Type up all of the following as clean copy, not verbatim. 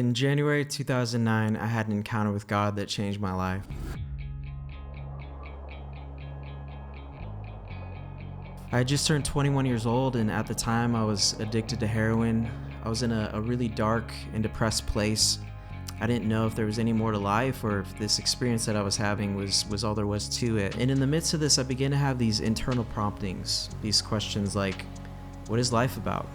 In January 2009, I had an encounter with God that changed my life. I had just turned 21 years old, and at the time I was addicted to heroin. I was in a really dark and depressed place. I didn't know if there was any more to life or if this experience that I was having was all there was to it. And in the midst of this, I began to have these internal promptings, these questions like, what is life about?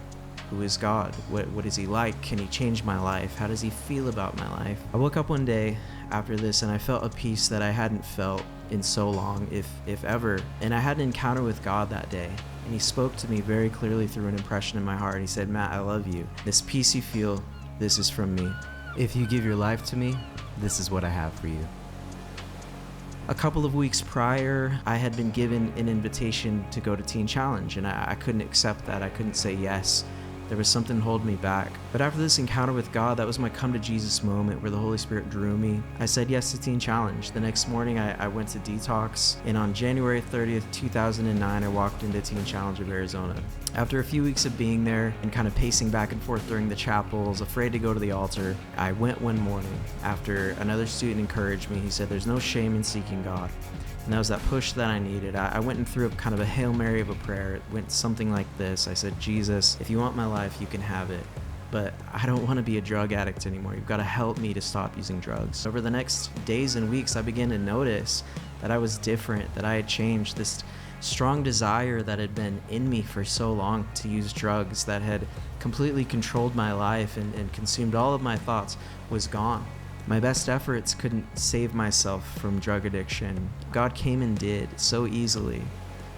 Who is God? What is he like? Can he change my life? How does he feel about my life? I woke up one day after this and I felt a peace that I hadn't felt in so long, if ever. And I had an encounter with God that day. And he spoke to me very clearly through an impression in my heart. He said, Matt, I love you. This peace you feel, this is from me. If you give your life to me, this is what I have for you. A couple of weeks prior, I had been given an invitation to go to Teen Challenge, and I couldn't accept that. I couldn't say yes. There was something holding me back. But after this encounter with God, that was my come to Jesus moment where the Holy Spirit drew me. I said yes to Teen Challenge. The next morning, I went to detox, and on January 30th, 2009, I walked into Teen Challenge of Arizona. After a few weeks of being there and kind of pacing back and forth during the chapels, afraid to go to the altar, I went one morning after another student encouraged me. He said, there's no shame in seeking God. And that was that push that I needed. I went and threw up kind of a Hail Mary of a prayer. It went something like this. I said, Jesus, if you want my life, you can have it. But I don't want to be a drug addict anymore. You've got to help me to stop using drugs. Over the next days and weeks, I began to notice that I was different, that I had changed. This strong desire that had been in me for so long to use drugs, that had completely controlled my life and consumed all of my thoughts, was gone. My best efforts couldn't save myself from drug addiction. God came and did so easily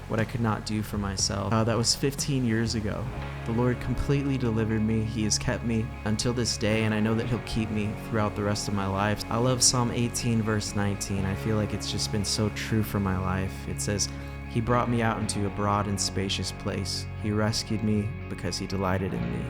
what I could not do for myself. That was 15 years ago. The Lord completely delivered me. He has kept me until this day, and I know that he'll keep me throughout the rest of my life. I love Psalm 18 verse 19. I feel like it's just been so true for my life. It says, he brought me out into a broad and spacious place. He rescued me because he delighted in me.